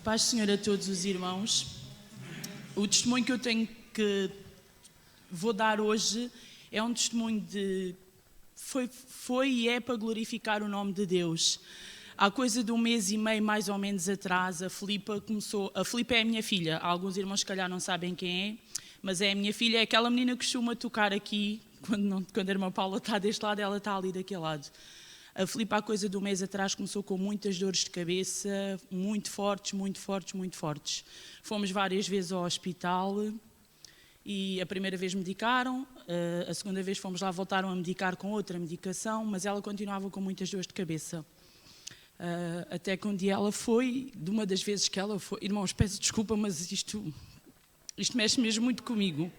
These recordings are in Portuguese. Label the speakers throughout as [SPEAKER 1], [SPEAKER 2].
[SPEAKER 1] Paz do Senhor a todos os irmãos. O testemunho que eu tenho que vou dar hoje é um testemunho de foi e é para glorificar o nome de Deus. Há coisa de 1 mês e meio, mais ou menos atrás, a Filipa é a minha filha. Alguns irmãos se calhar não sabem quem é, mas é a minha filha, é aquela menina que costuma tocar aqui, quando a irmã Paula está deste lado, ela está ali daquele lado. A Filipa, há coisa de 1 mês atrás, começou com muitas dores de cabeça, muito fortes, muito fortes, muito fortes. Fomos várias vezes ao hospital e a primeira vez medicaram, a segunda vez fomos lá, voltaram a medicar com outra medicação, mas ela continuava com muitas dores de cabeça. Até que um dia ela foi, de uma das vezes que ela foi... Irmãos, peço desculpa, mas isto mexe mesmo muito comigo.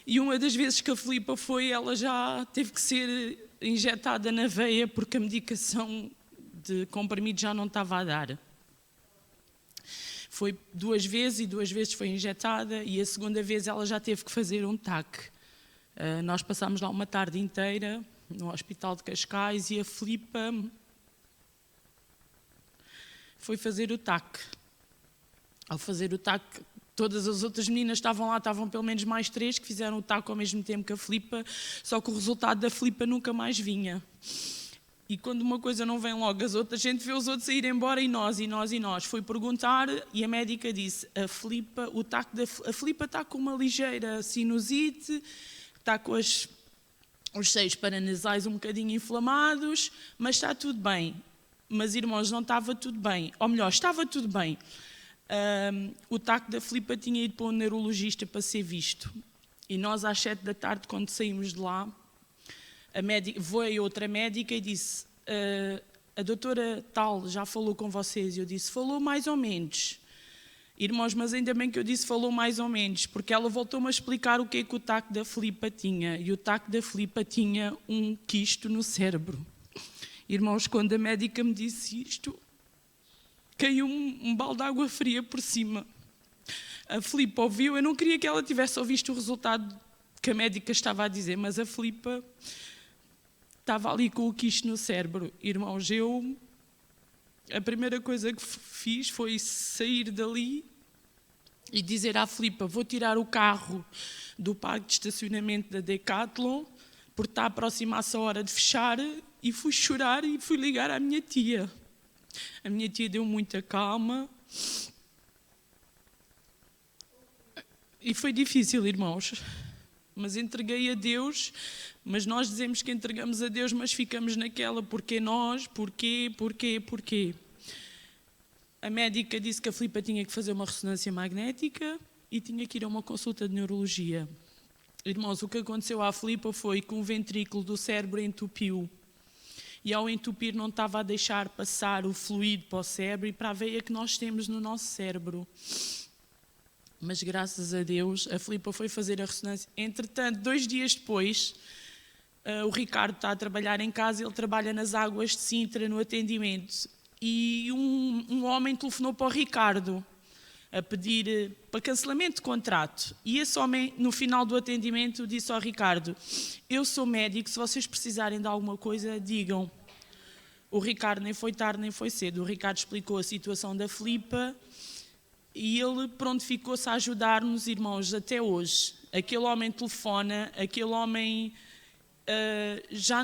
[SPEAKER 1] E uma das vezes que a Filipa foi, ela já teve que ser injetada na veia porque a medicação de comprimido já não estava a dar. Foi 2 vezes e 2 vezes foi injetada e a segunda vez ela já teve que fazer um TAC. Nós passámos lá uma tarde inteira no Hospital de Cascais e a Filipa foi fazer o TAC. Ao fazer o TAC, todas as outras meninas estavam lá, estavam pelo menos mais 3 que fizeram o TAC ao mesmo tempo que a Filipa, só que o resultado da Filipa nunca mais vinha. E quando uma coisa não vem logo, as outras, a gente vê os outros a ir embora e nós. Fui perguntar e a médica disse, a Filipa está com uma ligeira sinusite, está com os seios paranasais um bocadinho inflamados, mas está tudo bem. Mas, irmãos, não estava tudo bem. Ou melhor, estava tudo bem. O TAC da Filipa tinha ido para um neurologista para ser visto. E nós, às 7 da tarde, quando saímos de lá, veio outra médica e disse, a doutora tal já falou com vocês? Eu disse, falou mais ou menos. Irmãos, mas ainda bem que eu disse falou mais ou menos, porque ela voltou-me a explicar o que é que o TAC da Filipa tinha. E o TAC da Filipa tinha um quisto no cérebro. Irmãos, quando a médica me disse isto, caiu um balde de água fria por cima. A Filipa ouviu, eu não queria que ela tivesse ouvido o resultado que a médica estava a dizer, mas a Filipa estava ali com o quisto no cérebro. Irmãos, a primeira coisa que fiz foi sair dali e dizer à Filipa, vou tirar o carro do parque de estacionamento da Decathlon, porque está a aproximar-se a hora de fechar, e fui chorar e fui ligar à minha tia. A minha tia deu muita calma. E foi difícil, irmãos. Mas entreguei a Deus. Mas nós dizemos que entregamos a Deus, mas ficamos naquela. Porquê nós? Porquê? A médica disse que a Filipa tinha que fazer uma ressonância magnética e tinha que ir a uma consulta de neurologia. Irmãos, o que aconteceu à Filipa foi que um ventrículo do cérebro entupiu. E ao entupir não estava a deixar passar o fluido para o cérebro e para a veia que nós temos no nosso cérebro. Mas graças a Deus, a Filipa foi fazer a ressonância. Entretanto, 2 dias depois, o Ricardo está a trabalhar em casa, ele trabalha nas Águas de Sintra, no atendimento. E um homem telefonou para o Ricardo a pedir para cancelamento de contrato. E esse homem, no final do atendimento, disse ao Ricardo, eu sou médico, se vocês precisarem de alguma coisa, digam. O Ricardo nem foi tarde nem foi cedo. O Ricardo explicou a situação da Filipa e ele prontificou-se a ajudar-nos, irmãos, até hoje. Aquele homem telefona, aquele homem...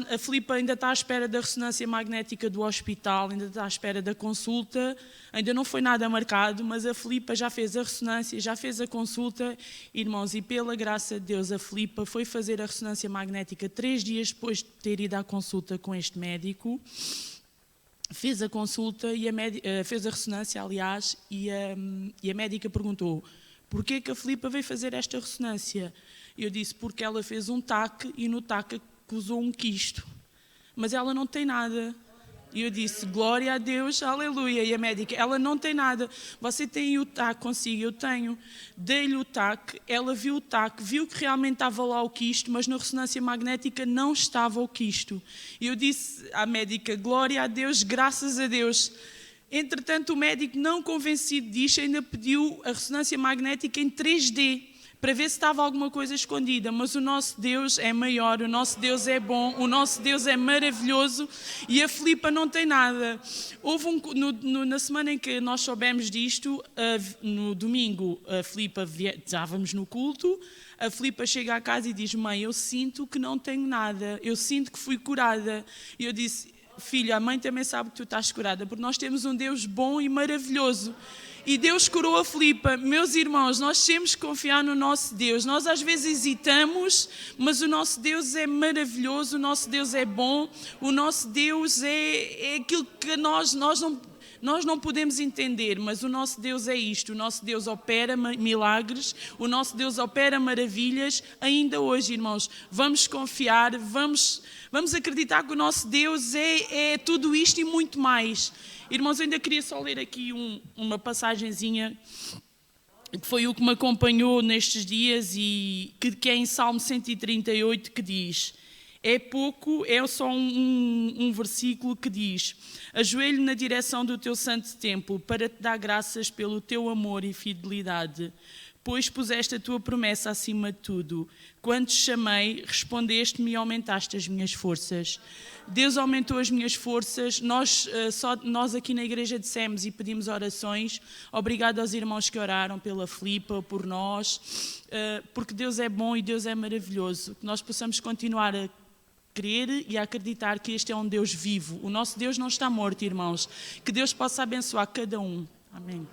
[SPEAKER 1] a Filipa ainda está à espera da ressonância magnética do hospital, ainda está à espera da consulta, ainda não foi nada marcado, mas a Filipa já fez a ressonância, já fez a consulta, irmãos, e pela graça de Deus a Filipa foi fazer a ressonância magnética 3 dias depois de ter ido à consulta com este médico, fez a consulta, fez a ressonância, aliás, e a médica perguntou, porquê que a Filipa veio fazer esta ressonância? Eu disse, porque ela fez um TAC e no TAC acusou um quisto, mas ela não tem nada. E eu disse, glória a Deus, aleluia. E a médica, ela não tem nada. Você tem o TAC consigo? Eu tenho. Dei-lhe o TAC, ela viu o TAC, viu que realmente estava lá o quisto, mas na ressonância magnética não estava o quisto. E eu disse à médica, glória a Deus, graças a Deus. Entretanto, o médico, não convencido disto, ainda pediu a ressonância magnética em 3D, para ver se estava alguma coisa escondida, mas o nosso Deus é maior, o nosso Deus é bom, o nosso Deus é maravilhoso e a Filipa não tem nada. Houve na semana em que nós soubemos disto, no domingo, a Filipa, estávamos no culto, a Filipa chega à casa e diz: mãe, eu sinto que não tenho nada, eu sinto que fui curada. E eu disse: filha, a mãe também sabe que tu estás curada, porque nós temos um Deus bom e maravilhoso. E Deus curou a Filipa. Meus irmãos, nós temos que confiar no nosso Deus. Nós às vezes hesitamos, mas o nosso Deus é maravilhoso, o nosso Deus é bom, o nosso Deus é aquilo que nós não podemos entender, mas o nosso Deus é isto. O nosso Deus opera milagres, o nosso Deus opera maravilhas. Ainda hoje, irmãos, vamos confiar, vamos acreditar que o nosso Deus é tudo isto e muito mais. Irmãos, eu ainda queria só ler aqui uma passagenzinha que foi o que me acompanhou nestes dias e que é em Salmo 138, que diz: é pouco, é só um versículo que diz: ajoelho na direção do teu santo templo para te dar graças pelo teu amor e fidelidade, pois puseste a tua promessa acima de tudo. Quando te chamei, respondeste-me e aumentaste as minhas forças. Deus aumentou as minhas forças. Nós aqui na igreja dissemos e pedimos orações. Obrigado aos irmãos que oraram pela Filipa, por nós, porque Deus é bom e Deus é maravilhoso. Que nós possamos continuar a crer e a acreditar que este é um Deus vivo. O nosso Deus não está morto, irmãos. Que Deus possa abençoar cada um. Amém.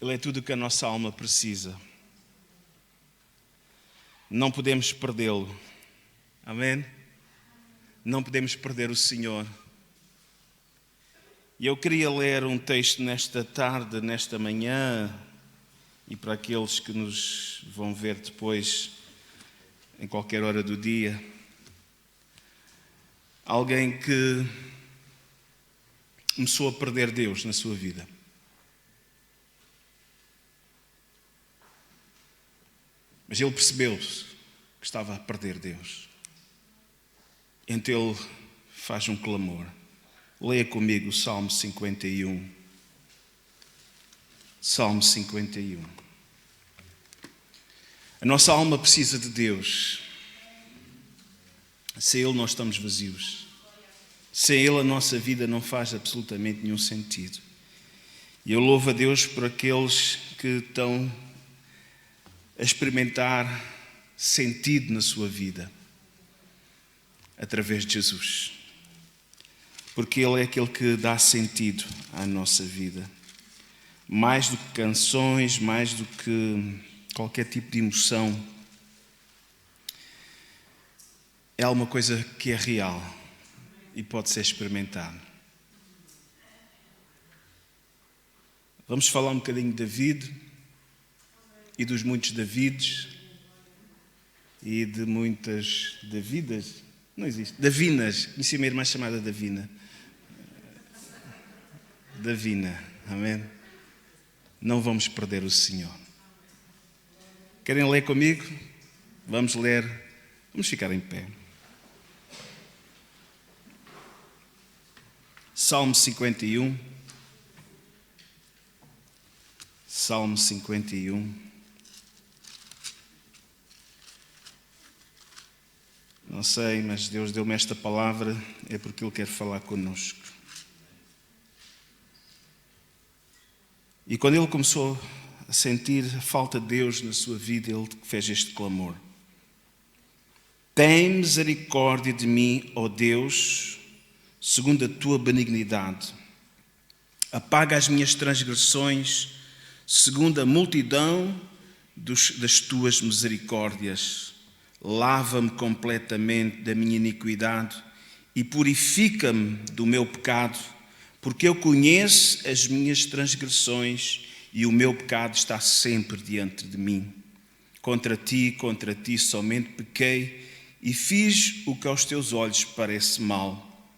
[SPEAKER 2] Ele é tudo o que a nossa alma precisa. Não podemos perdê-lo. Amém? Não podemos perder o Senhor. E eu queria ler um texto nesta tarde, nesta manhã, e para aqueles que nos vão ver depois, em qualquer hora do dia. Alguém que começou a perder Deus na sua vida. Mas ele percebeu-se que estava a perder Deus. Então ele faz um clamor. Leia comigo o Salmo 51. Salmo 51. A nossa alma precisa de Deus. Sem Ele nós estamos vazios. Sem Ele a nossa vida não faz absolutamente nenhum sentido. E eu louvo a Deus por aqueles que estão a experimentar sentido na sua vida através de Jesus. Porque Ele é aquele que dá sentido à nossa vida. Mais do que canções, mais do que qualquer tipo de emoção. É alguma coisa que é real e pode ser experimentado. Vamos falar um bocadinho de David e dos muitos Davides e de muitas Davidas. Não existe. Davinas. Conheci uma irmã chamada Davina. Davina. Amém? Não vamos perder o Senhor. Querem ler comigo? Vamos ler. Vamos ficar em pé. Salmo 51. Salmo 51. Não sei, mas Deus deu-me esta palavra, é porque Ele quer falar connosco. E quando ele começou a sentir a falta de Deus na sua vida, ele fez este clamor. Tem misericórdia de mim, ó Deus, segundo a tua benignidade. Apaga as minhas transgressões, segundo a multidão das tuas misericórdias. Lava-me completamente da minha iniquidade e purifica-me do meu pecado, porque eu conheço as minhas transgressões e o meu pecado está sempre diante de mim. Contra ti somente pequei e fiz o que aos teus olhos parece mal.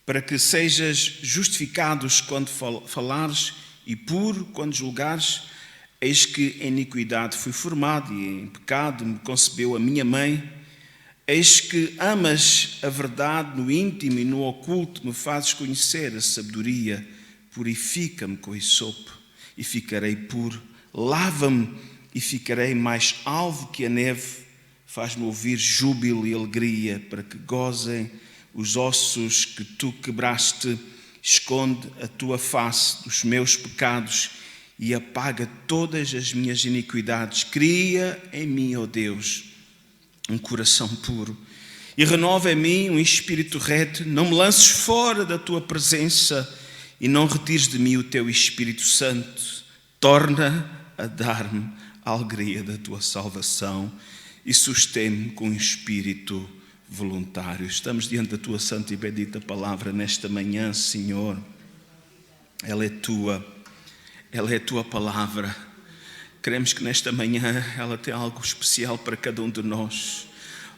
[SPEAKER 2] Para que sejas justificados quando falares e puro quando julgares, eis que em iniquidade fui formado e em pecado me concebeu a minha mãe. Eis que amas a verdade no íntimo e no oculto, me fazes conhecer a sabedoria. Purifica-me com hisopo e ficarei puro. Lava-me e ficarei mais alvo que a neve. Faz-me ouvir júbilo e alegria, para que gozem os ossos que tu quebraste. Esconde a tua face dos meus pecados e apaga todas as minhas iniquidades. Cria em mim, ó Deus, um coração puro e renova em mim um espírito reto. Não me lances fora da tua presença e não retires de mim o teu Espírito Santo. Torna a dar-me a alegria da tua salvação e sustém-me com um espírito voluntário. Estamos diante da tua santa e bendita palavra nesta manhã, Senhor. Ela é a tua palavra. Queremos que nesta manhã ela tenha algo especial para cada um de nós.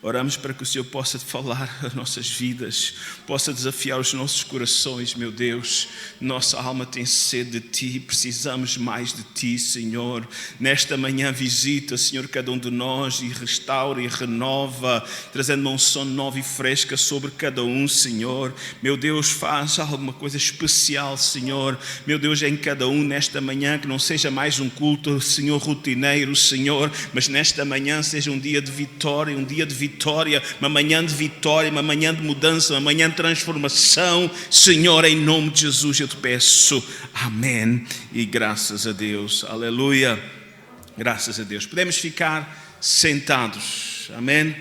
[SPEAKER 2] Oramos para que o Senhor possa falar as nossas vidas, possa desafiar os nossos corações, meu Deus. Nossa alma tem sede de Ti, precisamos mais de Ti, Senhor. Nesta manhã visita, Senhor, cada um de nós e restaura e renova, trazendo uma unção nova e fresca sobre cada um, Senhor. Meu Deus, faz alguma coisa especial, Senhor. Meu Deus, em cada um nesta manhã, que não seja mais um culto, Senhor, rotineiro, Senhor, mas nesta manhã seja um dia de vitória, uma manhã de vitória, uma manhã de mudança, uma manhã de transformação. Senhor, em nome de Jesus eu te peço, amém e graças a Deus, aleluia, graças a Deus. Podemos ficar sentados, amém.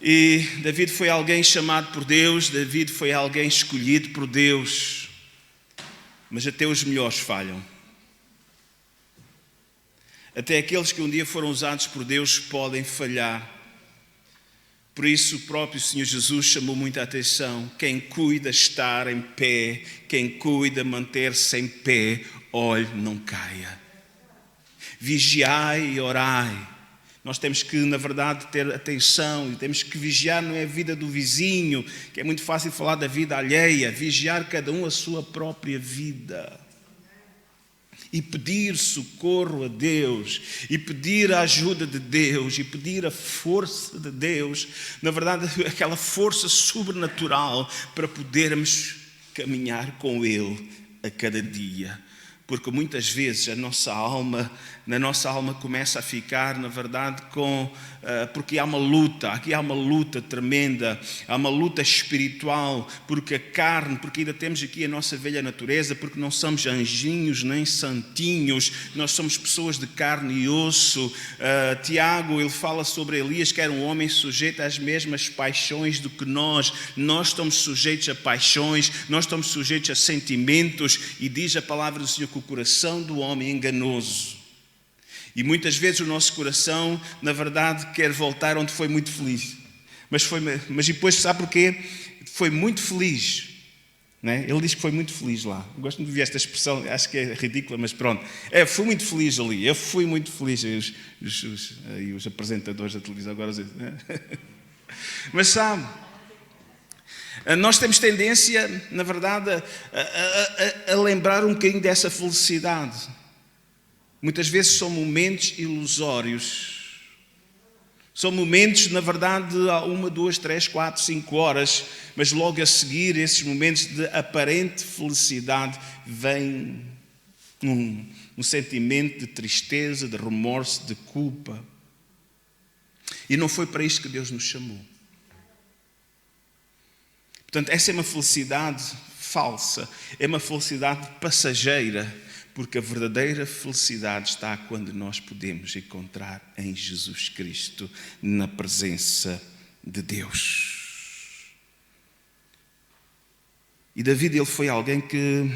[SPEAKER 2] E David foi alguém chamado por Deus, David foi alguém escolhido por Deus, mas até os melhores falham. Até aqueles que um dia foram usados por Deus podem falhar. Por isso o próprio Senhor Jesus chamou muita atenção. Quem cuida estar em pé, quem cuida manter-se em pé, olhe, não caia. Vigiai e orai. Nós temos que, na verdade, ter atenção e temos que vigiar, não é a vida do vizinho, que é muito fácil falar da vida alheia, vigiar cada um a sua própria vida. E pedir socorro a Deus, e pedir a ajuda de Deus, e pedir a força de Deus, na verdade, aquela força sobrenatural para podermos caminhar com Ele a cada dia. Porque muitas vezes na nossa alma começa a ficar, na verdade, porque há uma luta, aqui há uma luta tremenda, há uma luta espiritual, porque a carne, porque ainda temos aqui a nossa velha natureza, porque não somos anjinhos nem santinhos, nós somos pessoas de carne e osso. Tiago, ele fala sobre Elias, que era um homem sujeito às mesmas paixões do que nós estamos sujeitos a paixões, nós estamos sujeitos a sentimentos, e diz a palavra do Senhor que o coração do homem é enganoso. E muitas vezes o nosso coração, na verdade, quer voltar onde foi muito feliz. Mas depois, sabe porquê? Foi muito feliz. Né? Ele diz que foi muito feliz lá. Eu gosto de ouvir esta expressão, acho que é ridícula, mas pronto. Fui muito feliz ali. Eu fui muito feliz. Os apresentadores da televisão agora dizem. Mas sabe, nós temos tendência, na verdade, a lembrar um bocadinho dessa felicidade. Muitas vezes são momentos ilusórios. São momentos, na verdade, há 1, 2, 3, 4, 5 horas, mas logo a seguir, esses momentos de aparente felicidade, vem um sentimento de tristeza, de remorso, de culpa. E não foi para isto que Deus nos chamou. Portanto, essa é uma felicidade falsa, é uma felicidade passageira, porque a verdadeira felicidade está quando nós podemos encontrar em Jesus Cristo, na presença de Deus. E David, ele foi alguém que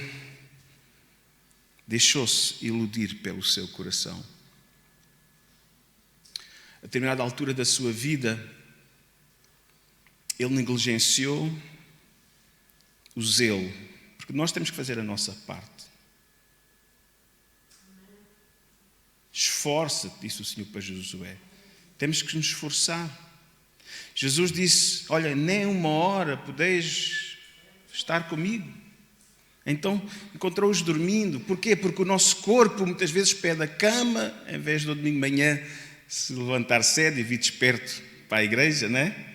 [SPEAKER 2] deixou-se iludir pelo seu coração. A determinada altura da sua vida, ele negligenciou o zelo, porque nós temos que fazer a nossa parte. Esforça-te, disse o Senhor para Josué. Temos que nos esforçar. Jesus disse, olha, nem 1 hora podeis estar comigo. Então, encontrou-os dormindo. Porquê? Porque o nosso corpo muitas vezes pede a cama, em vez do domingo de manhã se levantar cedo e vir desperto para a igreja, não é?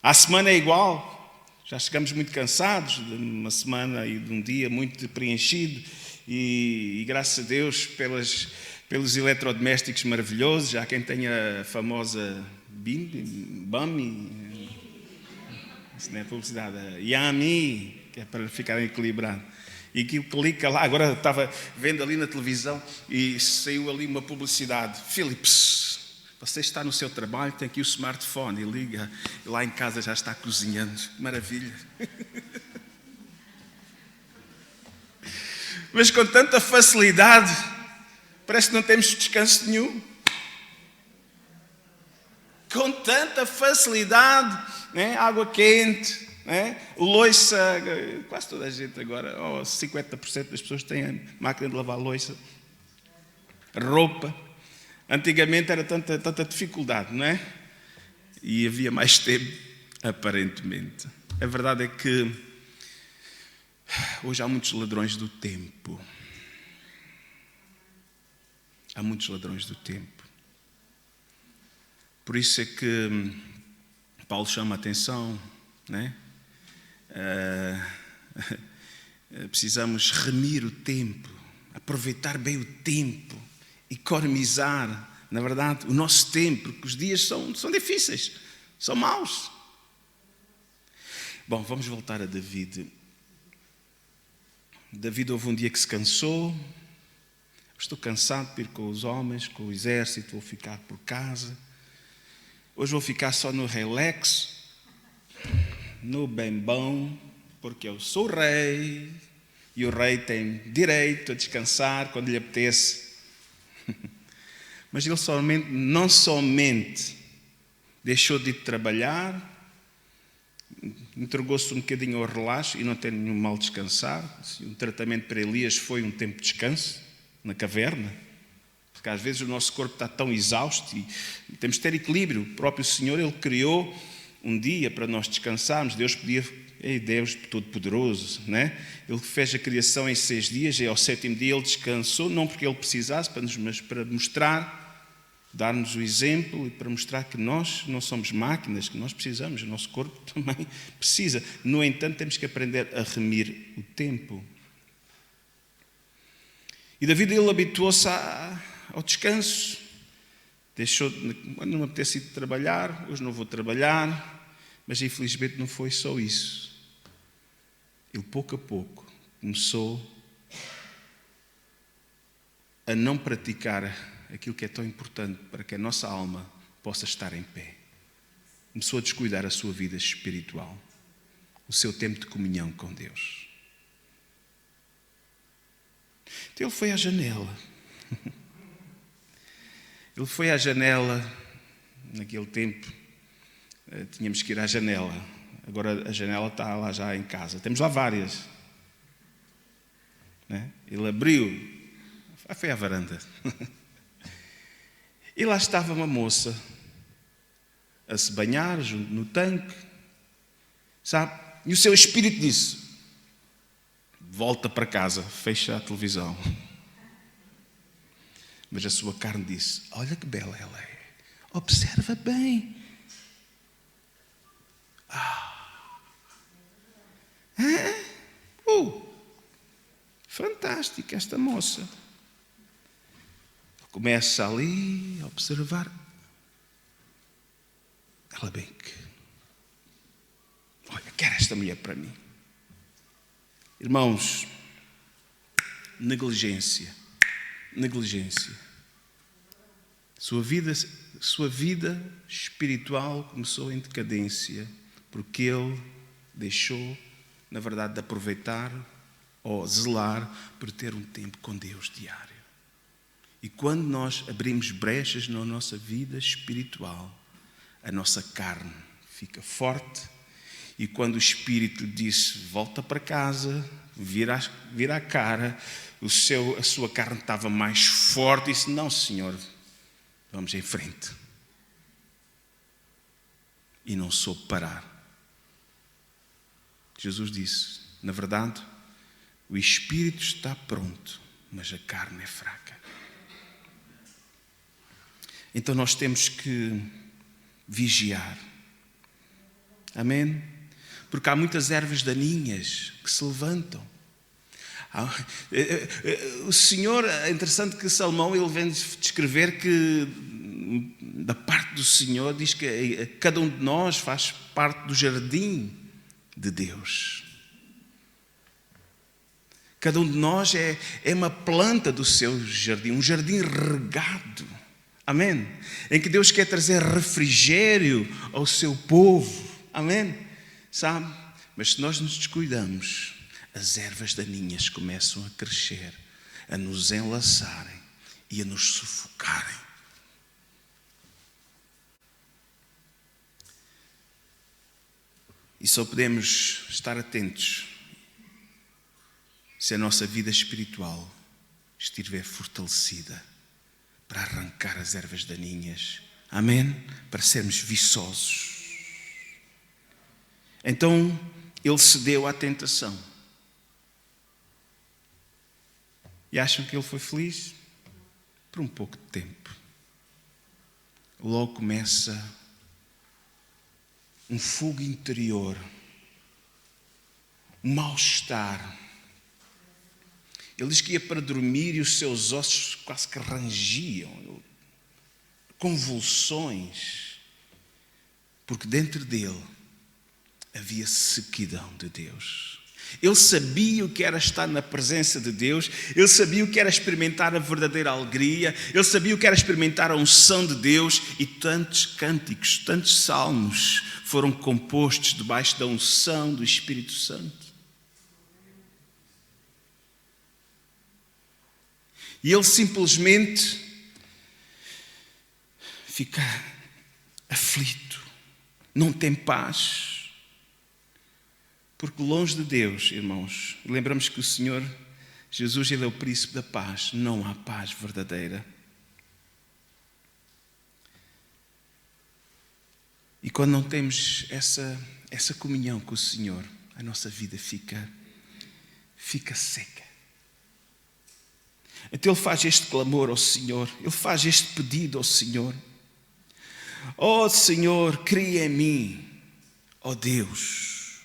[SPEAKER 2] À semana é igual. Já chegamos muito cansados de uma semana e de um dia muito preenchido. E graças a Deus pelos eletrodomésticos maravilhosos. Há quem tenha a famosa Bami, isso não é publicidade, Yami, que é para ficarem equilibrados. E que clica lá, agora estava vendo ali na televisão e saiu ali uma publicidade. Philips, você está no seu trabalho, tem aqui o smartphone e liga, e lá em casa já está cozinhando. Maravilha. Mas com tanta facilidade, parece que não temos descanso nenhum. Com tanta facilidade, né? Água quente, né? Louça, quase toda a gente agora, 50% das pessoas têm máquina de lavar louça. Roupa. Antigamente era tanta dificuldade, não é? E havia mais tempo, aparentemente. A verdade é que hoje há muitos ladrões do tempo. Há muitos ladrões do tempo. Por isso é que Paulo chama a atenção, né? Precisamos remir o tempo, aproveitar bem o tempo, economizar, na verdade, o nosso tempo, porque os dias são difíceis, são maus. Bom, vamos voltar a David. David houve um dia que se cansou. Estou cansado de ir com os homens, com o exército, vou ficar por casa. Hoje vou ficar só no relax, no bem bom, porque eu sou rei e o rei tem direito a descansar quando lhe apetece. Mas ele não somente deixou de trabalhar, entregou-se um bocadinho ao relaxo, e não tem nenhum mal descansar. Um tratamento para Elias foi um tempo de descanso na caverna, porque às vezes o nosso corpo está tão exausto e temos de ter equilíbrio. O próprio Senhor, Ele criou um dia para nós descansarmos. Deus Todo-Poderoso, né? Ele fez a criação em 6 dias e ao 7º dia Ele descansou, não porque Ele precisasse, mas para mostrar, dar-nos o exemplo e para mostrar que nós não somos máquinas, que nós precisamos, o nosso corpo também precisa. No entanto, temos que aprender a remir o tempo. E David, ele habituou-se ao descanso. Quando não me apetece ir trabalhar, hoje não vou trabalhar. Mas infelizmente não foi só isso. Ele pouco a pouco começou a não praticar aquilo que é tão importante para que a nossa alma possa estar em pé. Começou a descuidar a sua vida espiritual, o seu tempo de comunhão com Deus. Então ele foi à janela. Ele foi à janela, naquele tempo tínhamos que ir à janela. Agora a janela está lá já em casa. Temos lá várias. Né? Ele abriu, foi à varanda. E lá estava uma moça a se banhar no tanque, sabe? E o seu espírito disse: volta para casa, fecha a televisão. Mas a sua carne disse: olha que bela ela é, observa bem. Fantástica esta moça. Começa ali a observar. Ela bem que, olha, quero esta mulher para mim. Irmãos, negligência. Sua vida espiritual começou em decadência, porque ele deixou, na verdade, de aproveitar ou zelar por ter um tempo com Deus diário. E quando nós abrimos brechas na nossa vida espiritual, a nossa carne fica forte, e quando o Espírito lhe disse: volta para casa, vira a cara, a sua carne estava mais forte, e disse: não, Senhor, vamos em frente. E não soube parar. Jesus disse: na verdade, o espírito está pronto, mas a carne é fraca. Então nós temos que vigiar. Amém? Porque há muitas ervas daninhas que se levantam. O Senhor, é interessante que Salomão, ele vem descrever que da parte do Senhor diz que cada um de nós faz parte do jardim de Deus. Cada um de nós é uma planta do seu jardim, um jardim regado. Amém? Em que Deus quer trazer refrigério ao seu povo. Amém? Sabe? Mas se nós nos descuidamos, as ervas daninhas começam a crescer, a nos enlaçarem e a nos sufocarem. E só podemos estar atentos se a nossa vida espiritual estiver fortalecida para arrancar as ervas daninhas. Amém? Para sermos viçosos. Então, ele cedeu à tentação. E acham que ele foi feliz? Por um pouco de tempo. Logo começa um fogo interior, um mal-estar. Ele diz que ia para dormir e os seus ossos quase que rangiam, convulsões, porque dentro dele havia sequidão de Deus. Ele sabia o que era estar na presença de Deus, ele sabia o que era experimentar a verdadeira alegria, ele sabia o que era experimentar a unção de Deus, e tantos cânticos, tantos salmos foram compostos debaixo da unção do Espírito Santo. E ele simplesmente fica aflito, não tem paz. Porque longe de Deus, irmãos, lembramos que o Senhor Jesus, Ele é o príncipe da paz. Não há paz verdadeira. E quando não temos essa comunhão com o Senhor, a nossa vida fica seca. Então Ele faz este clamor ao Senhor, Ele faz este pedido ao Senhor. Oh Senhor, cria em mim, ó Deus,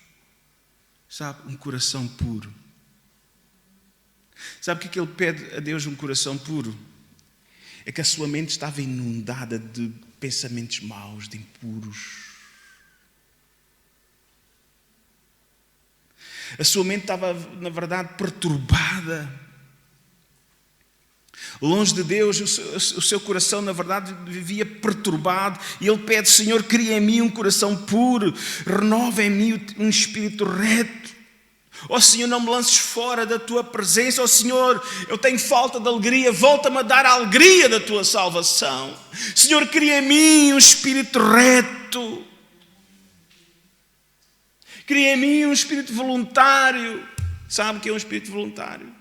[SPEAKER 2] sabe, um coração puro. Sabe o que Ele pede a Deus, um coração puro? É que a sua mente estava inundada de pensamentos maus, de impuros. A sua mente estava, na verdade, perturbada. Longe de Deus, o seu coração, na verdade, vivia perturbado. E Ele pede, Senhor, cria em mim um coração puro, renova em mim um espírito reto. Ó Senhor, não me lances fora da Tua presença. Ó Senhor, eu tenho falta de alegria, volta-me a dar a alegria da Tua salvação. Senhor, cria em mim um espírito reto. Cria em mim um espírito voluntário. Sabe o que é um espírito voluntário?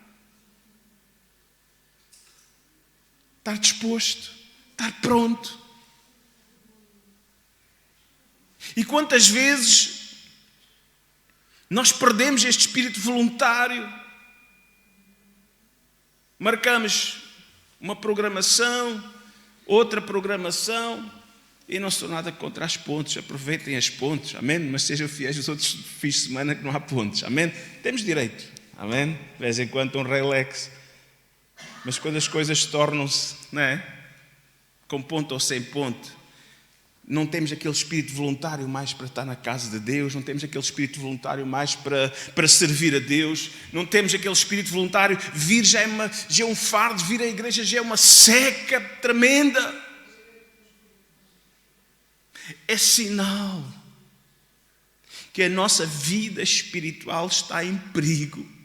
[SPEAKER 2] Estar disposto, estar pronto. E quantas vezes nós perdemos este espírito voluntário? Marcamos uma programação, outra programação, e não sou nada contra as pontes. Aproveitem as pontes, amém? Mas sejam fiéis os outros fins de semana que não há pontes, amém? Temos direito, amém? De vez em quando um relax. Mas quando as coisas tornam-se, não é? Com ponto ou sem ponto, não temos aquele espírito voluntário mais para estar na casa de Deus, não temos aquele espírito voluntário mais para servir a Deus, não temos aquele espírito voluntário, vir já é um fardo, vir à igreja já é uma seca tremenda. É sinal que a nossa vida espiritual está em perigo.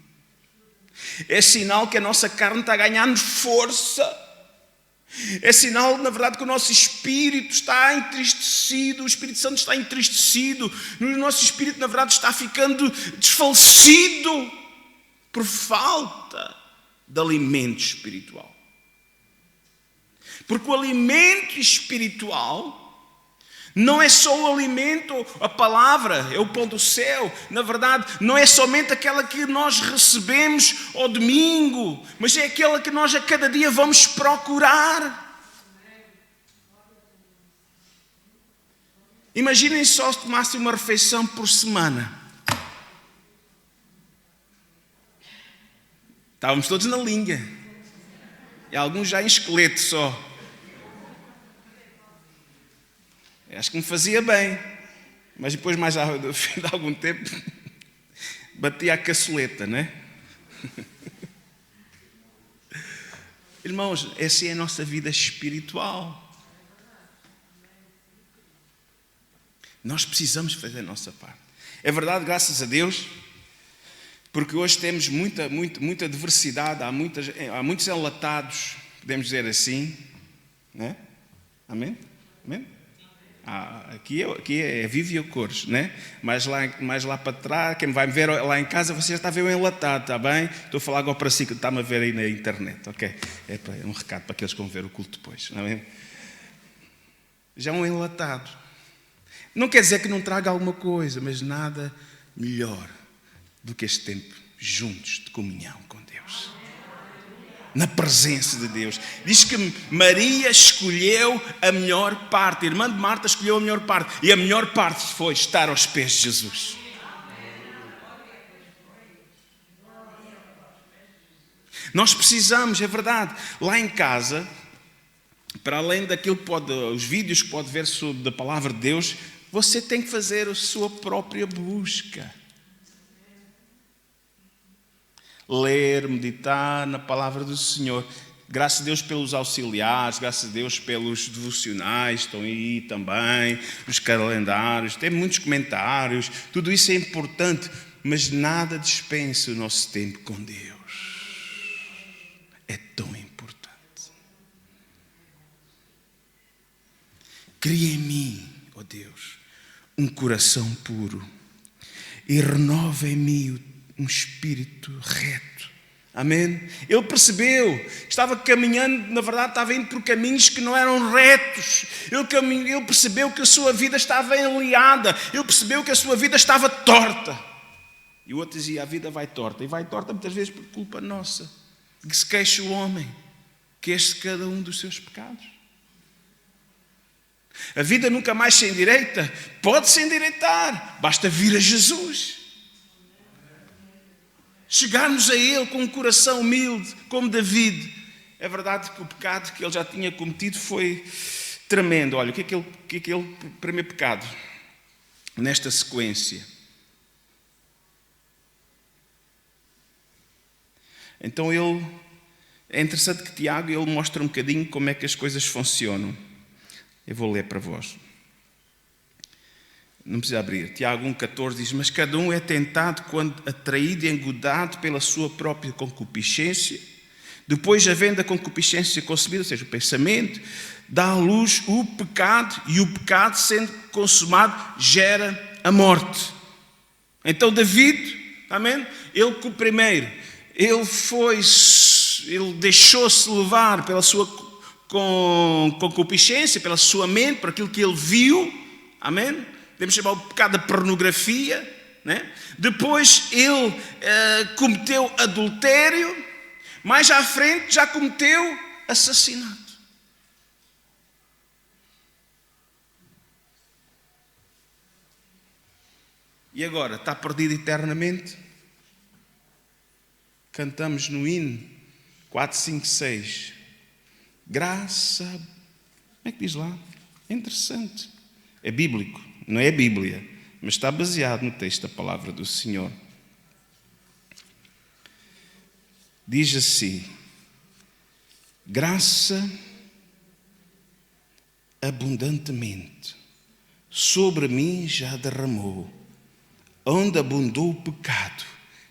[SPEAKER 2] É sinal que a nossa carne está ganhando força. É sinal, na verdade, que o nosso espírito está entristecido, o Espírito Santo está entristecido, o nosso espírito, na verdade, está ficando desfalecido por falta de alimento espiritual. Porque o alimento espiritual não é só o alimento, a palavra, é o pão do céu. Na verdade, não é somente aquela que nós recebemos ao domingo, mas é aquela que nós a cada dia vamos procurar. Imaginem só se tomassem uma refeição por semana. Estávamos todos na linha. E alguns já em esqueleto só. Acho que me fazia bem, mas depois, mais ao fim de algum tempo, batia a caçoleta, não é? Irmãos, essa é a nossa vida espiritual. Nós precisamos fazer a nossa parte. É verdade, graças a Deus, porque hoje temos muita diversidade, há muitos enlatados, podemos dizer assim, não é? Amém? Amém? Aqui é vive a cores, né? Mais lá para trás, quem vai me ver lá em casa, você já está a ver o enlatado, está bem? Estou a falar agora para si, que está-me a ver aí na internet, ok? É um recado para aqueles que vão ver o culto depois, não é? Já um enlatado. Não quer dizer que não traga alguma coisa, mas nada melhor do que este tempo juntos de comunhão com Deus. Na presença de Deus. Diz que Maria escolheu a melhor parte. A irmã de Marta escolheu a melhor parte. E a melhor parte foi estar aos pés de Jesus. Nós precisamos, é verdade, lá em casa, para além daquilo que os vídeos que pode ver sobre a palavra de Deus, você tem que fazer a sua própria busca. Ler, meditar na palavra do Senhor. Graças a Deus pelos auxiliares, graças a Deus pelos devocionais, estão aí também, os calendários, tem muitos comentários, tudo isso é importante, mas nada dispensa o nosso tempo com Deus. É tão importante. cria em mim, ó Deus, um coração puro e renova em mim um espírito reto. Amém? Ele percebeu que estava caminhando, na verdade estava indo por caminhos que não eram retos. Ele percebeu que a sua vida estava enleada. Ele percebeu que a sua vida estava torta. E o outro dizia, a vida vai torta. E vai torta muitas vezes por culpa nossa. Que se queixa o homem, queixe cada um dos seus pecados. A vida nunca mais se endireita. Pode-se endireitar. Basta vir a Jesus. Chegarmos a Ele com um coração humilde, como David. É verdade que o pecado que ele já tinha cometido foi tremendo. Olha, o que é aquele primeiro pecado? Nesta sequência. Então é interessante que Tiago ele mostra um bocadinho como é que as coisas funcionam. Eu vou ler para vós. Não precisa abrir. Tiago 1,14 diz, mas cada um é tentado quando atraído e engodado pela sua própria concupiscência. Depois, havendo a concupiscência concebida, ou seja, o pensamento, dá à luz o pecado, e o pecado, sendo consumado, gera a morte. Então, David, amém? Ele deixou-se levar pela sua concupiscência, pela sua mente, por aquilo que ele viu, amém? Podemos chamar o pecado da pornografia, né? Depois ele cometeu adultério, mais à frente já cometeu assassinato. E agora, está perdido eternamente? Cantamos no hino 456. Graça. Como é que diz lá? É interessante. É bíblico. Não é a Bíblia, mas está baseado no texto da palavra do Senhor. Diz assim: graça abundantemente sobre mim já derramou. Onde abundou o pecado,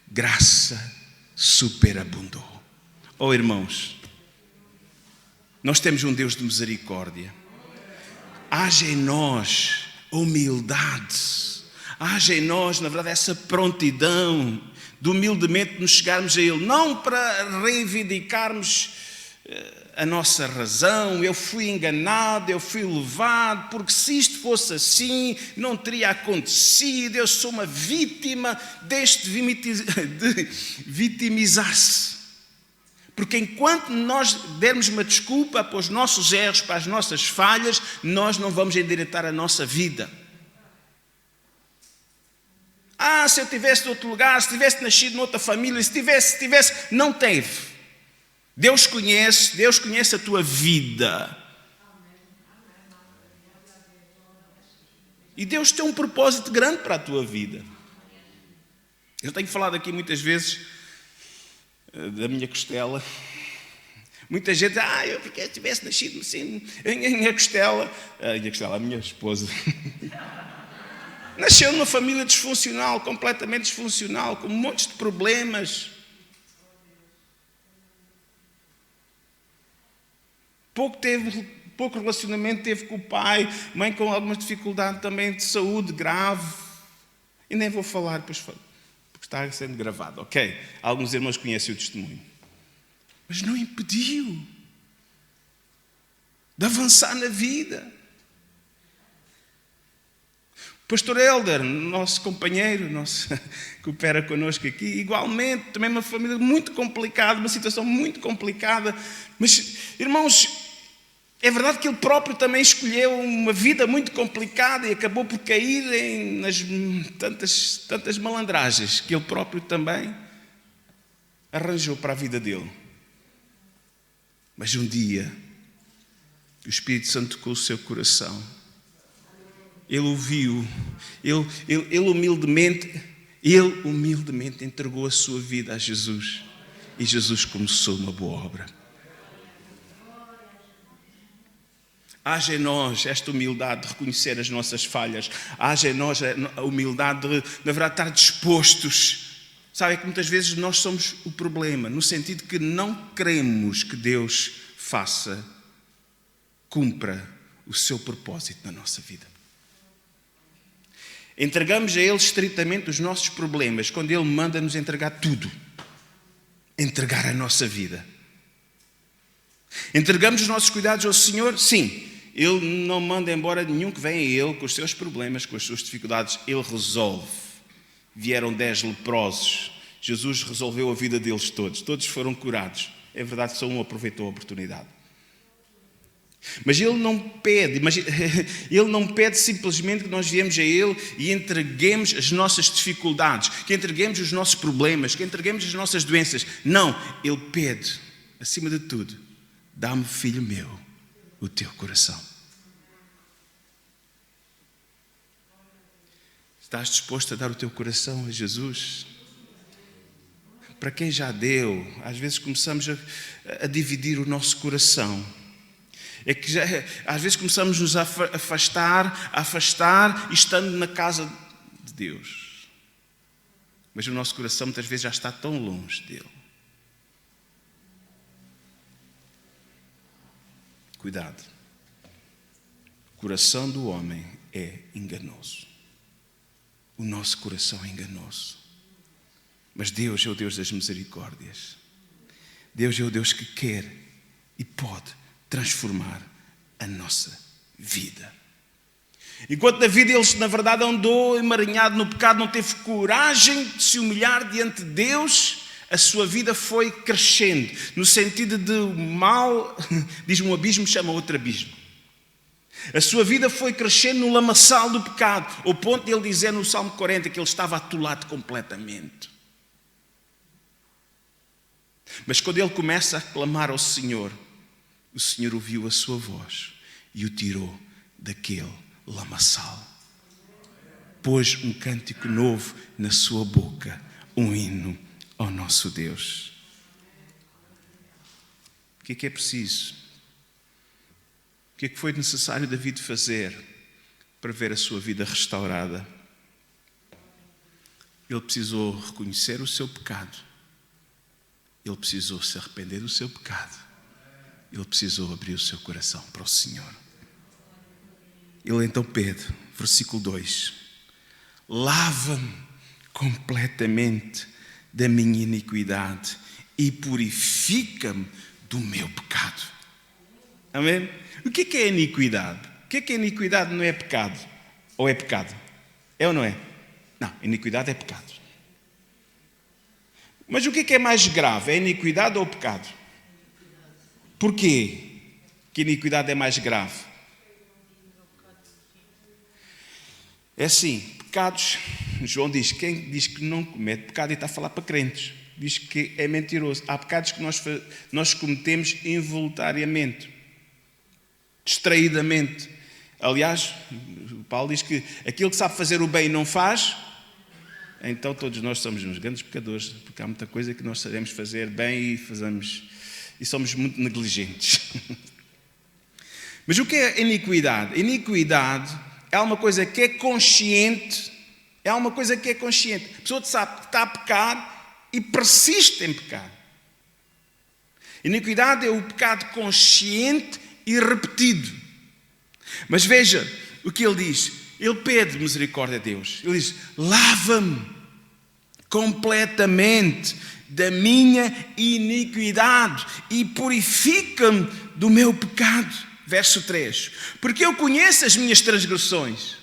[SPEAKER 2] graça superabundou. Oh irmãos, nós temos um Deus de misericórdia. Haja em nós humildade, haja em nós, na verdade, essa prontidão de humildemente nos chegarmos a Ele, não para reivindicarmos a nossa razão, eu fui enganado, eu fui levado, porque se isto fosse assim, não teria acontecido, eu sou uma vítima deste vitimizar-se. Porque enquanto nós dermos uma desculpa para os nossos erros, para as nossas falhas, nós não vamos endireitar a nossa vida. Se eu tivesse de outro lugar, se tivesse nascido noutra família, se tivesse, não teve. Deus conhece a tua vida. E Deus tem um propósito grande para a tua vida. Eu tenho falado aqui muitas vezes da minha costela. Muita gente diz, eu porque tivesse nascido assim, a minha costela, a minha esposa, nasceu numa família disfuncional, completamente disfuncional, com montes de problemas. Pouco relacionamento teve com o pai, mãe com algumas dificuldades também de saúde grave. E nem vou falar, pois porque está sendo gravado, ok? Alguns irmãos conhecem o testemunho. Mas não impediu de avançar na vida. O pastor Helder, nosso companheiro, que opera connosco aqui, igualmente, também uma família muito complicada, uma situação muito complicada. Mas, irmãos, é verdade que ele próprio também escolheu uma vida muito complicada e acabou por cair nas tantas malandragens que ele próprio também arranjou para a vida dele. Mas um dia, o Espírito Santo tocou o seu coração. Ele ouviu, ele humildemente entregou a sua vida a Jesus. E Jesus começou uma boa obra. Haja em nós esta humildade de reconhecer as nossas falhas. Haja em nós a humildade de, na verdade, estar dispostos. Sabe que muitas vezes nós somos o problema, no sentido que não queremos que Deus cumpra o seu propósito na nossa vida. Entregamos a Ele estritamente os nossos problemas, quando Ele manda-nos entregar tudo. Entregar a nossa vida. Entregamos os nossos cuidados ao Senhor? Sim. Ele não manda embora nenhum que venha a Ele com os seus problemas, com as suas dificuldades. Ele resolve. Vieram 10 leprosos. Jesus resolveu a vida deles todos. Todos foram curados. É verdade que só um aproveitou a oportunidade. Mas Ele não pede simplesmente que nós viemos a Ele e entreguemos as nossas dificuldades, que entreguemos os nossos problemas, que entreguemos as nossas doenças. Não, Ele pede, acima de tudo, dá-me, filho meu, o teu coração. Estás disposto a dar o teu coração a Jesus? Para quem já deu, às vezes começamos a dividir o nosso coração. É que às vezes começamos a nos afastar, estando na casa de Deus. Mas o nosso coração muitas vezes já está tão longe dele. Cuidado. O coração do homem é enganoso. O nosso coração é enganoso. Mas Deus é o Deus das misericórdias. Deus é o Deus que quer e pode transformar a nossa vida. Enquanto David, ele na verdade andou emaranhado no pecado, não teve coragem de se humilhar diante de Deus, a sua vida foi crescendo, no sentido de mal, diz um abismo, chama outro abismo. A sua vida foi crescendo no lamaçal do pecado, ao ponto de ele dizer no Salmo 40 que ele estava atolado completamente. Mas quando ele começa a clamar ao Senhor, o Senhor ouviu a sua voz e o tirou daquele lamaçal. Pôs um cântico novo na sua boca, um hino ao nosso Deus. O que é preciso? O que é que foi necessário David fazer para ver a sua vida restaurada? Ele precisou reconhecer o seu pecado. Ele precisou se arrepender do seu pecado. Ele precisou abrir o seu coração para o Senhor. Ele então pede, versículo 2: lava-me completamente da minha iniquidade e purifica-me do meu pecado. Amém? O que é iniquidade? O que é iniquidade? Não é pecado? Ou é pecado? É ou não é? Não, iniquidade é pecado. Mas o que é mais grave? É iniquidade ou pecado? Porquê que a iniquidade é mais grave? É assim, pecados, João diz, quem diz que não comete pecado, e está a falar para crentes, diz que é mentiroso. Há pecados que nós cometemos involuntariamente, distraidamente. Aliás, Paulo diz que aquilo que sabe fazer o bem não faz, então todos nós somos uns grandes pecadores, porque há muita coisa que nós sabemos fazer bem e somos muito negligentes. Mas o que é iniquidade? Iniquidade é uma coisa que é consciente. É uma coisa que é consciente. A pessoa sabe que está a pecar e persiste em pecar. Iniquidade é o pecado consciente e repetido. Mas veja o que ele diz. Ele pede misericórdia a Deus. Ele diz: lava-me completamente da minha iniquidade e purifica-me do meu pecado. Verso 3. Porque eu conheço as minhas transgressões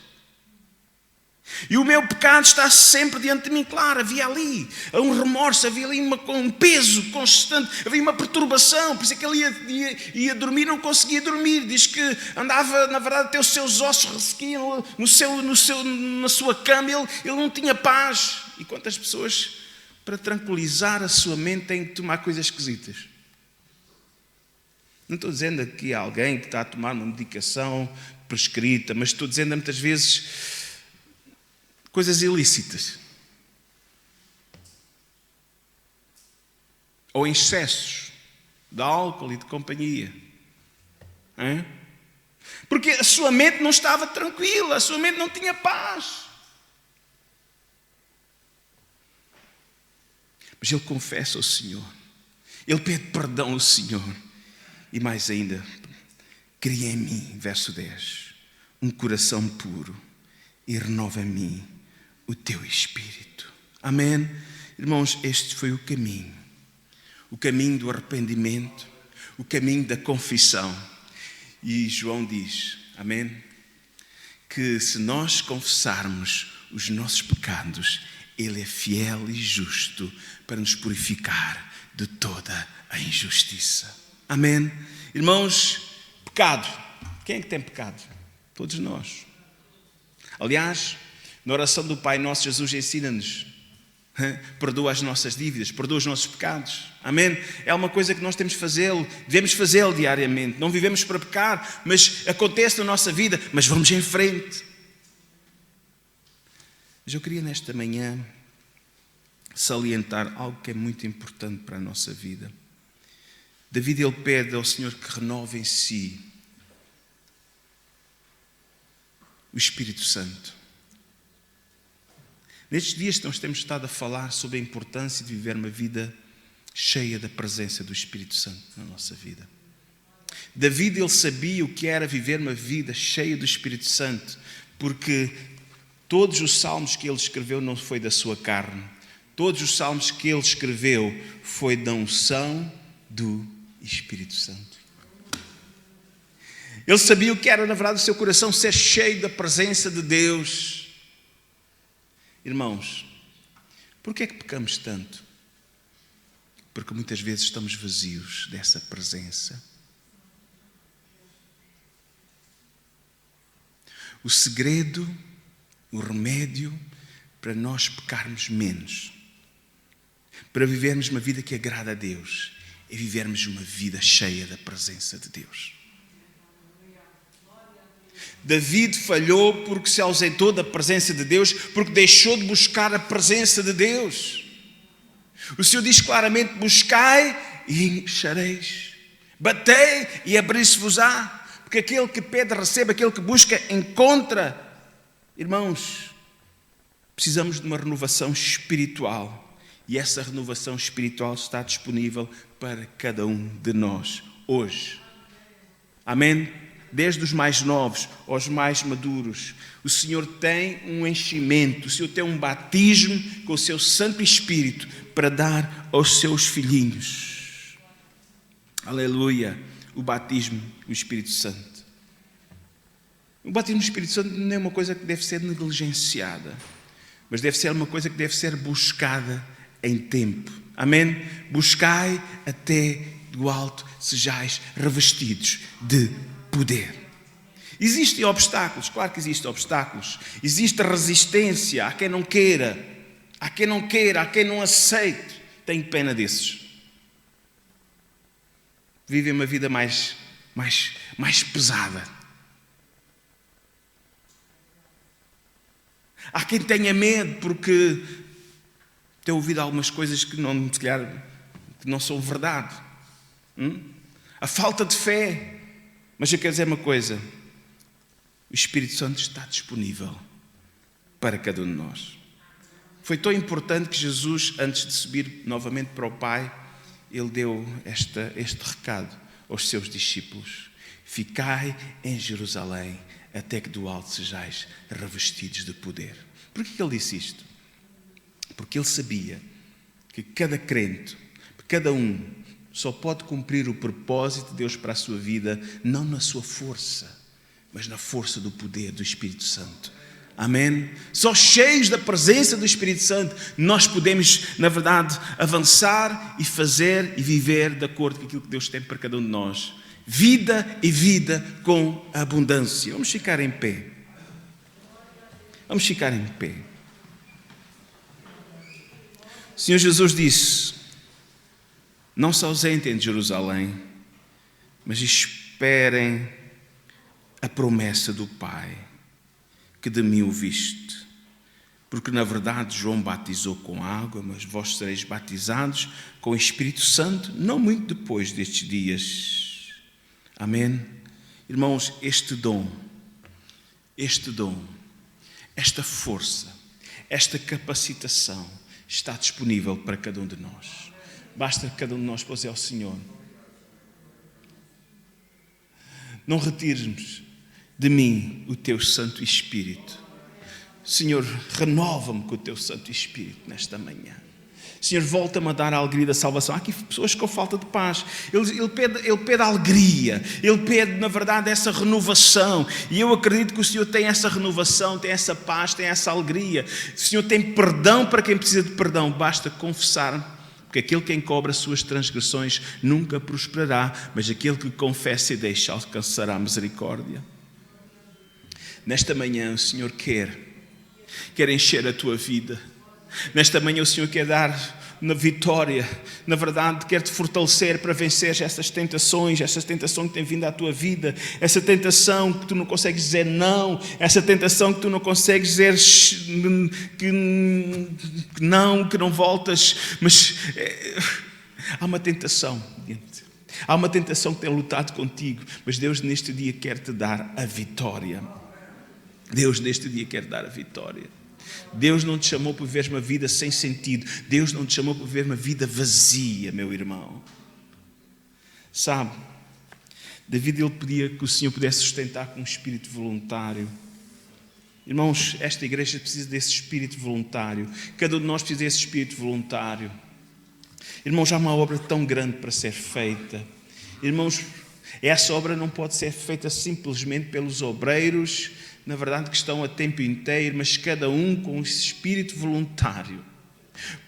[SPEAKER 2] e o meu pecado está sempre diante de mim. Claro, havia ali um remorso, havia ali um peso constante, havia uma perturbação. Por isso é que ele ia dormir, não conseguia dormir. Diz que andava, na verdade, até os seus ossos ressequiam na sua cama. Ele não tinha paz. E quantas pessoas, para tranquilizar a sua mente, têm que tomar coisas esquisitas? Não estou dizendo aqui a alguém que está a tomar uma medicação prescrita, mas estou dizendo muitas vezes coisas ilícitas. Ou excessos de álcool e de companhia. Hein? Porque a sua mente não estava tranquila, a sua mente não tinha paz. Mas ele confessa ao Senhor. Ele pede perdão ao Senhor. E mais ainda, cria em mim, verso 10, um coração puro e renova em mim o teu espírito. Amém? Irmãos, este foi o caminho do arrependimento, o caminho da confissão. E João diz, amém, que se nós confessarmos os nossos pecados, Ele é fiel e justo para nos purificar de toda a injustiça. Amém? Irmãos, pecado. Quem é que tem pecado? Todos nós. Aliás, na oração do Pai Nosso, Jesus ensina-nos: perdoa as nossas dívidas, perdoa os nossos pecados. Amém? É uma coisa que nós temos de fazê-lo, devemos fazê-lo diariamente. Não vivemos para pecar, mas acontece na nossa vida, mas vamos em frente. Mas eu queria nesta manhã salientar algo que é muito importante para a nossa vida. David, ele pede ao Senhor que renove em si o Espírito Santo. Nestes dias nós temos estado a falar sobre a importância de viver uma vida cheia da presença do Espírito Santo na nossa vida. David, ele sabia o que era viver uma vida cheia do Espírito Santo, porque todos os salmos que ele escreveu não foi da sua carne. Todos os salmos que ele escreveu foi da unção do Espírito Santo. Ele sabia o que era, na verdade, o seu coração ser cheio da presença de Deus. Irmãos, por que é que pecamos tanto? Porque muitas vezes estamos vazios dessa presença. O segredo, o remédio para nós pecarmos menos, para vivermos uma vida que agrada a Deus, é vivermos uma vida cheia da presença de Deus. David falhou porque se ausentou da presença de Deus, porque deixou de buscar a presença de Deus. O Senhor diz claramente: buscai e achareis, batei e abrir-se-vos-á, porque aquele que pede recebe, aquele que busca encontra. Irmãos, precisamos de uma renovação espiritual, e essa renovação espiritual está disponível para cada um de nós hoje. Amém? Desde os mais novos aos mais maduros, o Senhor tem um enchimento, o Senhor tem um batismo com o seu Santo Espírito para dar aos seus filhinhos. Aleluia! O batismo do Espírito Santo. O batismo do Espírito Santo não é uma coisa que deve ser negligenciada, mas deve ser uma coisa que deve ser buscada em tempo. Amém? Buscai até do alto sejais revestidos de poder. Existem obstáculos, claro que existem obstáculos. Existe resistência a quem não queira, a quem não aceite. Tenho pena desses. Vivem uma vida mais pesada. Há quem tenha medo porque tem ouvido algumas coisas que não são verdade. A falta de fé. Mas eu quero dizer uma coisa: o Espírito Santo está disponível para cada um de nós. Foi tão importante que Jesus, antes de subir novamente para o Pai, Ele deu este recado aos seus discípulos: ficai em Jerusalém até que do alto sejais revestidos de poder. Por que Ele disse isto? Porque Ele sabia que cada crente, cada um, só pode cumprir o propósito de Deus para a sua vida, não na sua força, mas na força do poder do Espírito Santo. Amém? Só cheios da presença do Espírito Santo nós podemos, na verdade, avançar e fazer e viver de acordo com aquilo que Deus tem para cada um de nós. Vida e vida com abundância. Vamos ficar em pé. Vamos ficar em pé. O Senhor Jesus disse: não se ausentem de Jerusalém, mas esperem a promessa do Pai, que de mim ouviste. Porque na verdade João batizou com água, mas vós sereis batizados com o Espírito Santo, não muito depois destes dias. Amém? Irmãos, este dom, esta força, esta capacitação está disponível para cada um de nós. Basta que cada um de nós possa ao Senhor: não retires de mim o teu Santo Espírito. Senhor, renova-me com o teu Santo Espírito nesta manhã. Senhor, volta-me a dar a alegria da salvação. Há aqui pessoas com falta de paz. Ele pede alegria. Ele pede, na verdade, essa renovação. E eu acredito que o Senhor tem essa renovação, tem essa paz, tem essa alegria. O Senhor tem perdão para quem precisa de perdão. Basta confessar. Porque aquele que encobre as suas transgressões nunca prosperará. Mas aquele que confessa e deixa alcançará misericórdia. Nesta manhã o Senhor quer encher a tua vida. Nesta manhã o Senhor quer dar na vitória, na verdade quer te fortalecer para vencer essas tentações, essa tentação que tem vindo à tua vida, essa tentação que tu não consegues dizer não, essa tentação que tu não consegues dizer que não voltas, mas há uma tentação, há uma tentação que tem lutado contigo, mas Deus neste dia quer te dar a vitória. Deus neste dia quer dar a vitória. Deus não te chamou para viver uma vida sem sentido. Deus não te chamou para viver uma vida vazia, meu irmão. Sabe, David, ele pedia que o Senhor pudesse sustentar com um espírito voluntário. Irmãos, esta igreja precisa desse espírito voluntário. Cada um de nós precisa desse espírito voluntário. Irmãos, há uma obra tão grande para ser feita. Irmãos, essa obra não pode ser feita simplesmente pelos obreiros, na verdade, que estão a tempo inteiro, mas cada um com esse espírito voluntário,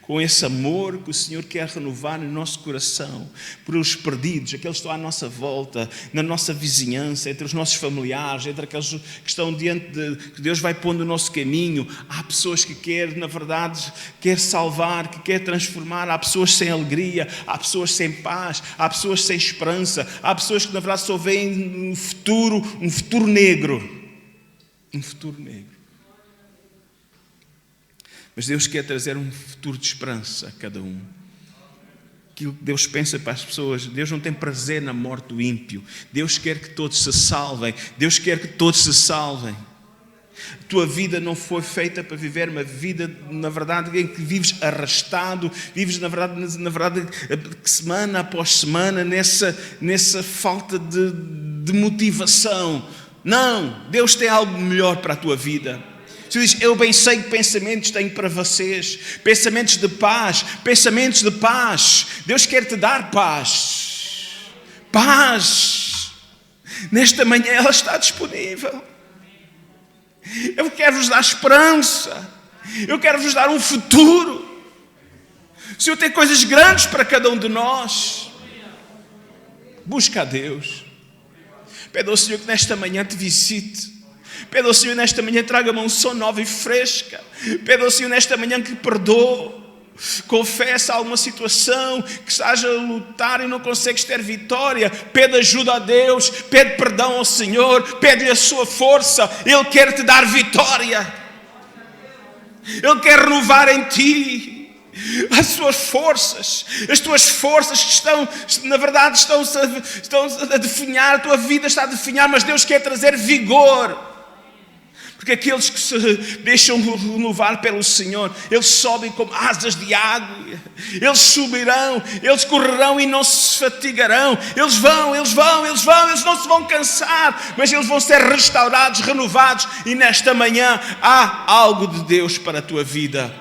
[SPEAKER 2] com esse amor que o Senhor quer renovar no nosso coração, por os perdidos, aqueles que estão à nossa volta, na nossa vizinhança, entre os nossos familiares, entre aqueles que estão diante de, que Deus vai pondo no nosso caminho. Há pessoas que quer, na verdade, quer salvar, que quer transformar. Há pessoas sem alegria, há pessoas sem paz, há pessoas sem esperança, há pessoas que, na verdade, só veem um futuro negro. Um futuro negro. Mas Deus quer trazer um futuro de esperança a cada um. Aquilo que Deus pensa para as pessoas. Deus não tem prazer na morte do ímpio. Deus quer que todos se salvem. Deus quer que todos se salvem. A tua vida não foi feita para viver uma vida, na verdade, em que vives arrastado, vives, na verdade, semana após semana, nessa falta de motivação. Não, Deus tem algo melhor para a tua vida. O Senhor diz, eu bem sei que pensamentos tenho para vocês, pensamentos de paz, pensamentos de paz. Deus quer te dar paz. Paz. Nesta manhã ela está disponível. Eu quero vos dar esperança. Eu quero vos dar um futuro. O Senhor tem coisas grandes para cada um de nós. Busca a Deus. Pede ao Senhor que nesta manhã te visite. Pede ao Senhor nesta manhã traga uma unção nova e fresca. Pede ao Senhor nesta manhã que perdoe. Confessa alguma situação que estás a lutar e não consegues ter vitória. Pede ajuda a Deus. Pede perdão ao Senhor. Pede-lhe a sua força. Ele quer te dar vitória. Ele quer renovar em ti as suas forças, as tuas forças que estão, na verdade, estão a definhar, a tua vida está a definhar, mas Deus quer trazer vigor. Porque aqueles que se deixam renovar pelo Senhor, eles sobem como asas de águia, eles subirão, eles correrão e não se fatigarão, eles não se vão cansar, mas eles vão ser restaurados, renovados, e nesta manhã há algo de Deus para a tua vida.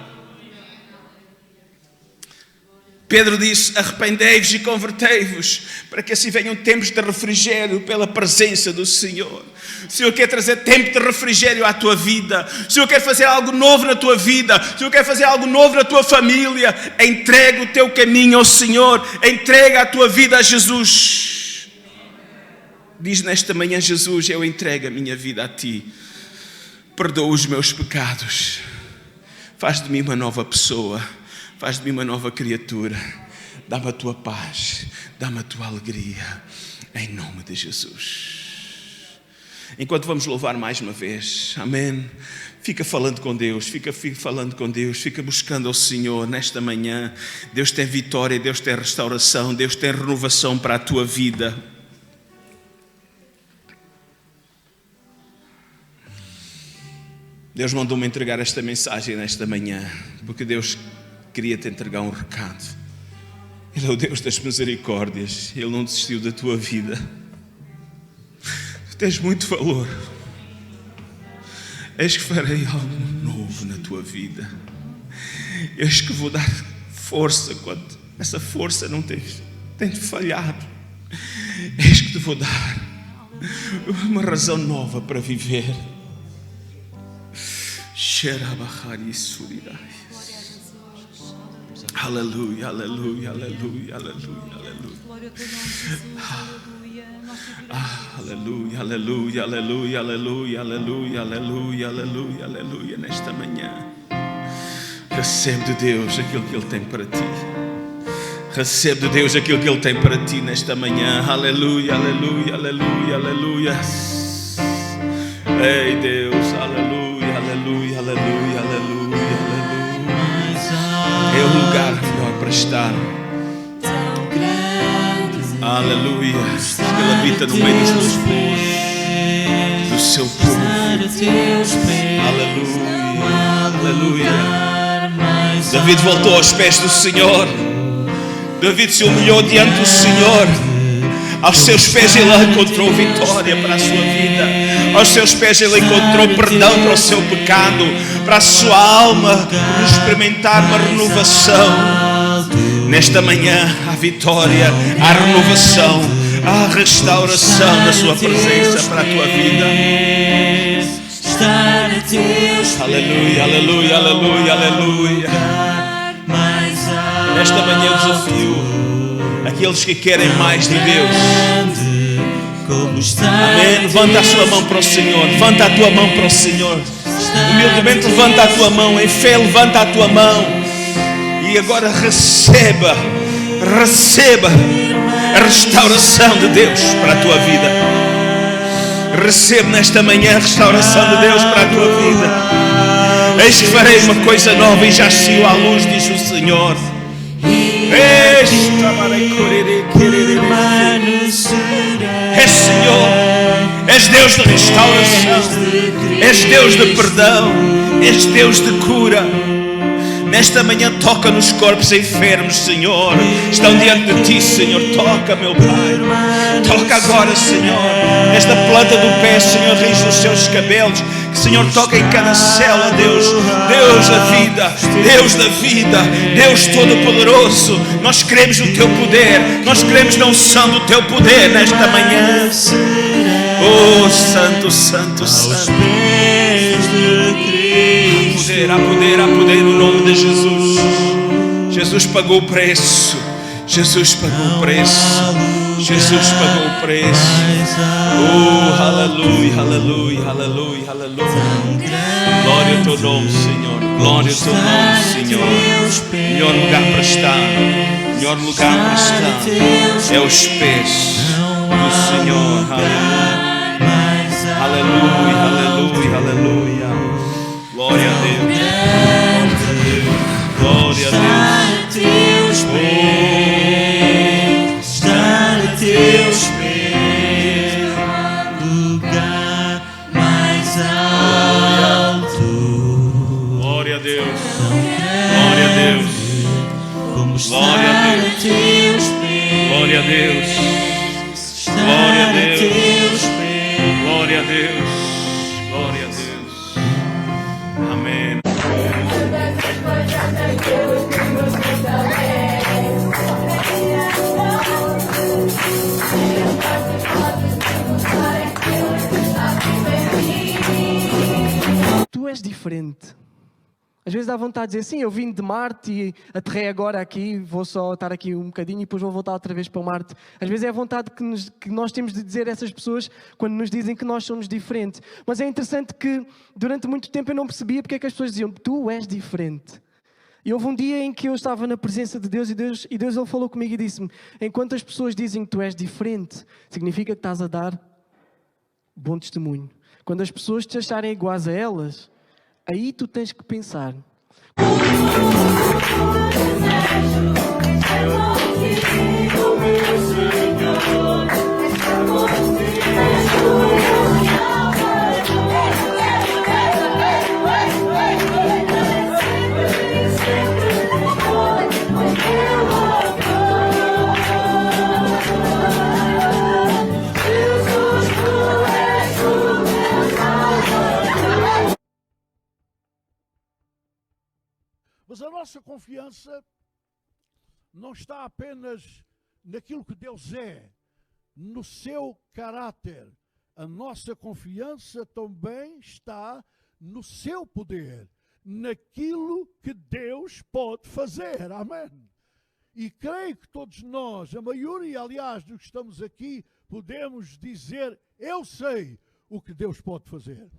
[SPEAKER 2] Pedro disse, arrependei-vos e convertei-vos, para que assim venham tempos de refrigério pela presença do Senhor. O Senhor quer trazer tempo de refrigério à tua vida. O Senhor quer fazer algo novo na tua vida. O Senhor quer fazer algo novo na tua família. Entrega o teu caminho ao Senhor. Entrega a tua vida a Jesus. Diz nesta manhã, Jesus, eu entrego a minha vida a Ti. Perdoa os meus pecados. Faz de mim uma nova pessoa. Faz de mim uma nova criatura. Dá-me a tua paz. Dá-me a tua alegria. Em nome de Jesus. Enquanto vamos louvar mais uma vez. Amém. Fica falando com Deus. Fica falando com Deus. Fica buscando ao Senhor nesta manhã. Deus tem vitória. Deus tem restauração. Deus tem renovação para a tua vida. Deus mandou-me entregar esta mensagem nesta manhã. Porque Deus queria te entregar um recado. Ele é o Deus das misericórdias. Ele não desistiu da tua vida. tens muito valor. Eis que farei algo novo na tua vida. Eis que vou dar força quando essa força não tem falhado. Eis que te vou dar uma razão nova para viver. Aleluia, aleluia, aleluia, aleluia, aleluia.
[SPEAKER 3] Glória ao teu nome, Jesus.
[SPEAKER 2] Aleluia,
[SPEAKER 3] Aleluia.
[SPEAKER 2] aleluia, aleluia, aleluia, aleluia, aleluia, aleluia, aleluia. Nesta manhã, recebe de Deus aquilo que Ele tem para ti. Recebe de Deus aquilo que Ele tem para ti nesta manhã. Aleluia, aleluia, aleluia, aleluia. Ei Deus, aleluia, aleluia, aleluia, aleluia, aleluia. É o lugar melhor para estar. Aleluia. Ele habita no meio dos seus povos, do seu povo. Aleluia, aleluia. David voltou aos pés do Senhor. David se humilhou diante do Senhor. Aos seus pés ele encontrou vitória para a sua vida. Aos seus pés ele encontrou perdão para o seu pecado, para a sua alma experimentar uma renovação. Nesta manhã há vitória, há renovação, há restauração da sua presença para a tua vida. Aleluia, aleluia, aleluia, aleluia. Nesta manhã eu desafio aqueles que querem mais de Deus. Amém. Levanta a sua mão para o Senhor. Levanta a tua mão para o Senhor. Humildemente levanta a tua mão. Em fé levanta a tua mão. E agora receba a restauração de Deus para a tua vida. Recebe nesta manhã a restauração de Deus para a tua vida. Eis que farei uma coisa nova e já saiu à luz, diz o Senhor. És Senhor, és Deus de restauração, és Deus de perdão, és Deus de cura. Nesta manhã toca nos corpos enfermos, Senhor. Estão diante de ti, Senhor. Toca, meu Pai. Toca agora, Senhor. Nesta planta do pé, Senhor, raiz dos seus cabelos. Que, Senhor, toca em cada célula, Deus. Deus da vida. Deus da vida. Deus Todo-Poderoso. Nós cremos no Teu poder. Nós cremos na unção do Teu poder nesta manhã. Oh, Santo, Santo, Santo. Há poder no nome de Jesus. Jesus pagou o preço. Jesus pagou o preço. Jesus pagou o preço. Oh, aleluia, aleluia, aleluia, aleluia. Glória ao teu nome, Senhor. Glória ao teu nome, Senhor. Melhor lugar para estar. Melhor lugar para estar é os pés do Senhor. Aleluia, aleluia, aleluia. Glória a Deus. Glória a Deus.
[SPEAKER 4] Estar a teus pés, lugar mais alto.
[SPEAKER 2] Glória a Deus. Glória a Deus. Glória a Deus. Glória a Deus. Glória a Deus. Glória a Deus. Glória a Deus. Amém.
[SPEAKER 5] Tu és diferente. Às vezes dá vontade de dizer, sim, eu vim de Marte e aterrei agora aqui, vou só estar aqui um bocadinho e depois vou voltar outra vez para Marte. Às vezes é a vontade que nós temos de dizer a essas pessoas quando nos dizem que nós somos diferentes. Mas é interessante que durante muito tempo eu não percebia porque é que as pessoas diziam, tu és diferente. E houve um dia em que eu estava na presença de Deus e Deus ele falou comigo e disse-me, enquanto as pessoas dizem que tu és diferente, significa que estás a dar bom testemunho. Quando as pessoas te acharem iguais a elas, aí tu tens que pensar.
[SPEAKER 3] nossa confiança não está apenas naquilo que Deus é, no seu caráter. A nossa confiança também está no seu poder, naquilo que Deus pode fazer. Amém. E creio que todos nós, a maioria, aliás, dos que estamos aqui, podemos dizer: eu sei o que Deus pode fazer.